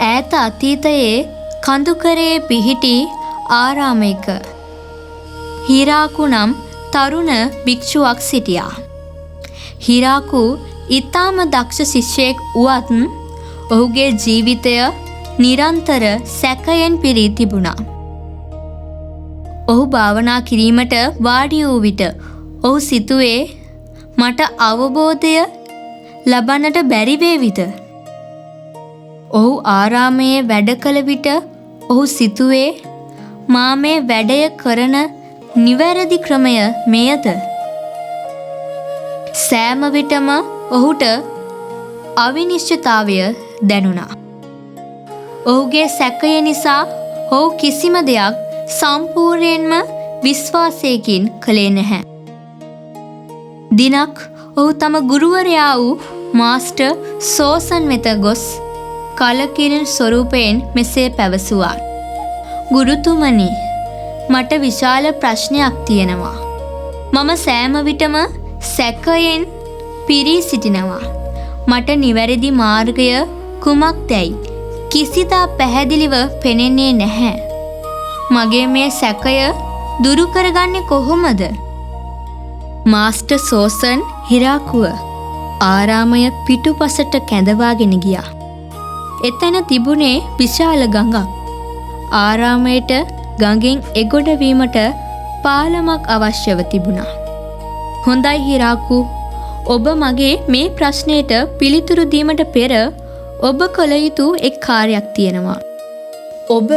ඈත අතීතයේ කඳුකරේ පිහිටි ආරාමයක හිරාකු නම් තරුණ භික්ෂුවක් සිටියා. හිරාකු ඊටම දක්ෂ ශිෂ්‍යයෙක් වුවත් ඔහුගේ ජීවිතය නිරන්තර සැකයෙන් පිරී තිබුණා. ඔහු භාවනා කිරීමට වාඩි වූ විට ඔහු සිතුවේ මට අවබෝධය ලබන්නට බැරි වේවිද? ඔහු ආරාමයේ වැඩ කළ විට ඔහු සිතුවේ මා මේ වැඩය කරන නිවැරදි ක්‍රමය මෙයද? සෑම විටම ඔහුට අවිනිශ්චිතතාවය දැනුණා. ඔහුගේ සැකය නිසා ඔහු කිසිම දෙයක් සම්පූර්ණයෙන්ම විශ්වාසයකින් කළේ නැහැ. දිනක් ඔහු තම ගුරුවරයා වූ මාස්ටර් සෝසන් වෙත ගොස් කලකිරීම ස්වරූපයෙන් මෙසේ පැවසුවා. ගුරුතුමනි, මට විශාල ප්‍රශ්නයක් තියෙනවා. මම සෑම විටම සැකයෙන් පිරී සිටිනවා. මට නිවැරදි මාර්ගය කුමක්දයි කිසිදා පැහැදිලිව පෙනෙන්නේ නැහැ. මගේ මේ සැකය දුරු කරගන්නේ කොහොමද? මාස්ටර් සෝසන් හිරාකුව ආරාමය පිටුපසට කැඳවාගෙන ගියා. එතන තිබුණේ විශාල ගඟක්. ආරාමයට ගඟෙන් එගොඩ වීමට පාලමක් අවශ්‍යව තිබුණා. හොඳයි හිරාකු, ඔබ මගේ මේ ප්‍රශ්නයට පිළිතුරු දීමට පෙර ඔබ කළ යුතු එක් කාර්යයක් තියෙනවා. ඔබ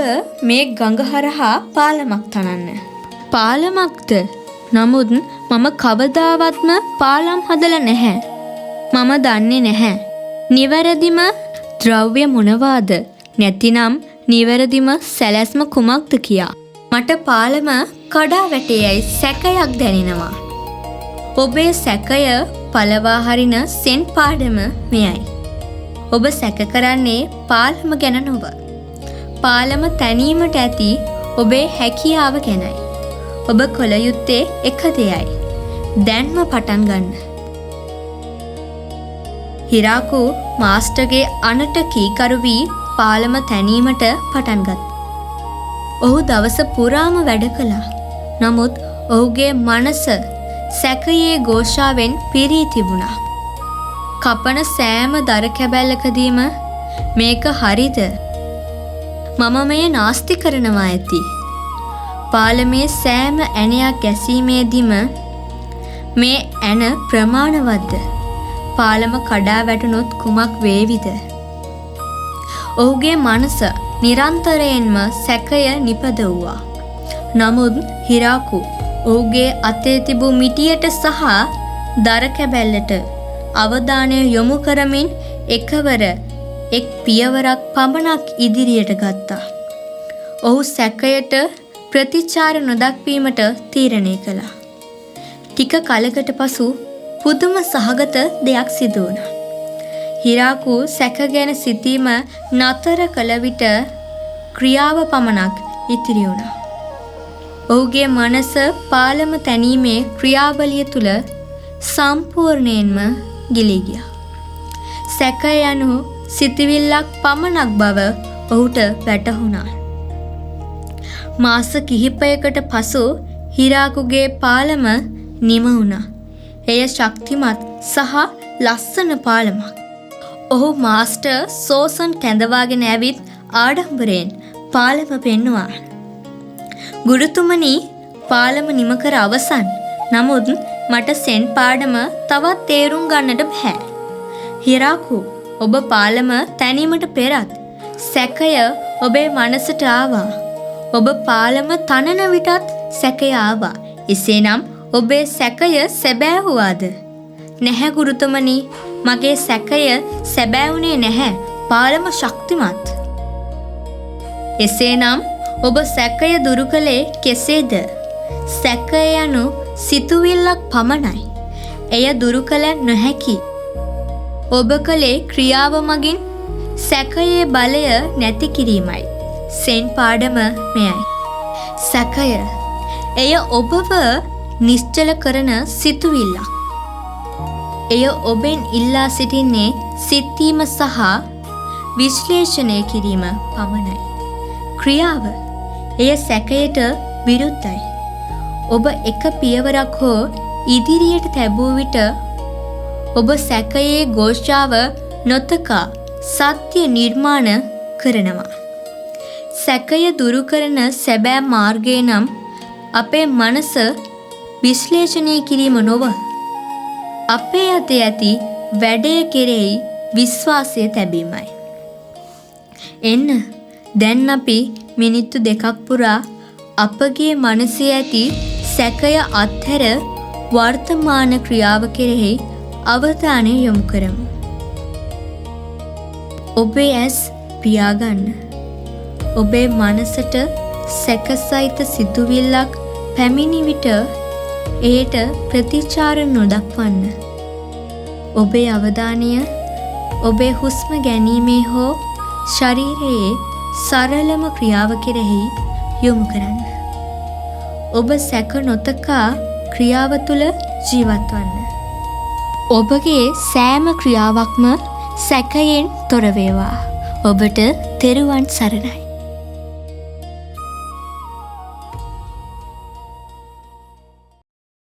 මේ ගඟ හරහා පාලමක් තනන්න. පාලමක්ද? නමුත් මම කවදාවත්ම පාලම් හදලා නැහැ. මම දන්නේ නැහැ නිවැරදිම ද්‍රව්‍ය මොනවාද, නැතිනම් නිවැරදිම සැලැස්ම කුමක්ද කියා. මට පාලම කඩා වැටේයයි සැකයක් දැනෙනවා. ඔබේ සැකය පළවා හරින සෙන් පාඩම මෙයයි. ඔබ සැක කරන්නේ පාලම ගැන නොව, පාලම තැනීමට ඇති ඔබේ හැකියාව ගැනයි. ඔබ කළ යුත්තේ එක දෙයයි. දැන්ම පටන් ගන්න. හිරාකු මාස්ටර්ගේ අනට කීකරු වී පාලම තැනීමට පටන් ගත්තා. ඔහු දවස පුරාම වැඩ කළා. නමුත් ඔහුගේ මනස සැකයේ ഘോഷාවෙන් පිරී තිබුණා. කපන සෑම දර කැබැල්ලකදීම මේක හරිද? මම මෙය නාස්ති කරනවා ඇති. පාලමේ සෑම ඇණයක් ගැසීමේදීම මේ ඇණ ප්‍රමාණවත්ද? පාලම කඩා වැටුනොත් කුමක් වේවිද? ඔහුගේ මනස නිරන්තරයෙන්ම සැකය නිපදවුවා. නමුත් හිරාකු ඔහුගේ අතේ තිබූ මිටියට සහ දර කැබැල්ලට අවධානය යොමු කරමින් එකවර එක් පියවරක් පමණක් ඉදිරියට ගත්තා. ඔහු සැකයට ප්‍රතිචාර නොදක්වීමට තීරණය කළා. ටික කලකට පසු පුදුම සහගත දෙයක් සිදු වුණා. හිරාකු සැක ගැන සිතීම නතර කළ විට ක්‍රියාව පමණක් ඉතිරි වුණා. ඔහුගේ මනස පාලම තැනීමේ ක්‍රියාවලිය තුල සම්පූර්ණයෙන්ම ගිලී ගියා. සැකය යනු සිතවිල්ලක් පමණක් බව ඔහුට වැටහුණා. මාස කිහිපයකට පසු හිරාකුගේ පාලම නිම වුණා. එය ශක්තිමත් සහ ලස්සන පාලමක්. ඔහු මාස්ටර් සෝසන් කැඳවාගෙන ඇවිත් ආඩම්බරයෙන් පාලම පෙන්නුවා. ගුරුතුමනි, පාලම නිම කර අවසන්. නමුත් මට සෙන් පාඩම තවත් තේරුම් ගන්නට බෑ. හිරාකු, ඔබ පාලම තැනීමට පෙරත් සැකය ඔබේ මනසට ආවා. ඔබ පාලම තනන විටත් සැකය ආවා. එසේනම් ඔබේ සැකය සැබෑ වුණාද? නැහැ ගුරුතුමනි, මගේ සැකය සැබෑ වුණේ නැහැ. පාලම ශක්තිමත්. එසේනම් ඔබ සැකය දුරු කළේ කෙසේද? සැකය යනු සිතුවිල්ලක් පමණයි. එය දුරු කළ නොහැකි. ඔබ කළේ ක්‍රියාව මගින් සැකයේ බලය නැති කිරීමයි. සෙන් පාඩම මෙයයි. සැකය, එය ඔබව නිශ්චල කරන සිතුවිල්ලක්. එය ඔබෙන් ඉල්ලා සිටින්නේ සිතීම සහ විශ්ලේෂණය කිරීම පමණයි. ක්‍රියාව එය සැකයට විරුද්ධයි. ඔබ එක පියවරක් හෝ ඉදිරියට තැබූ විට ඔබ සැකයේ ഘോഷාව නොතකා සත්‍ය නිර්මාණ කරනවා. සැකය දුරු කරන සැබෑ මාර්ගය නම් අපේ මනස විශ්ලේෂණය කිරීම නොව අපේ අතේ ඇති වැඩය කෙරෙහි විශ්වාසය තැබීමයි. එන්න දැන් අපි මිනිත්තු 2ක් පුරා අපගේ මනසේ ඇති සැකය අත්හැර වර්තමාන ක්‍රියාව කෙරෙහි අවධානය යොමු කරමු. ඔබේ ඇස් පියාගන්න. ඔබේ මනසට සැකසහිත සිතුවිල්ලක් පැමිණි විට එයට ප්‍රතිචාර නොදක්වන්න. ඔබේ අවධානය ඔබේ හුස්ම ගැනීමේ හෝ ශරීරයේ සරලම ක්‍රියාව කෙරෙහි යොමු කරන්න. ඔබ සැක නොතකා ක්‍රියාව තුළ ජීවත් වන්න. ඔබගේ සෑම ක්‍රියාවක්ම සැකයෙන් තොර වේවා. ඔබට තෙරුවන් සරණයි.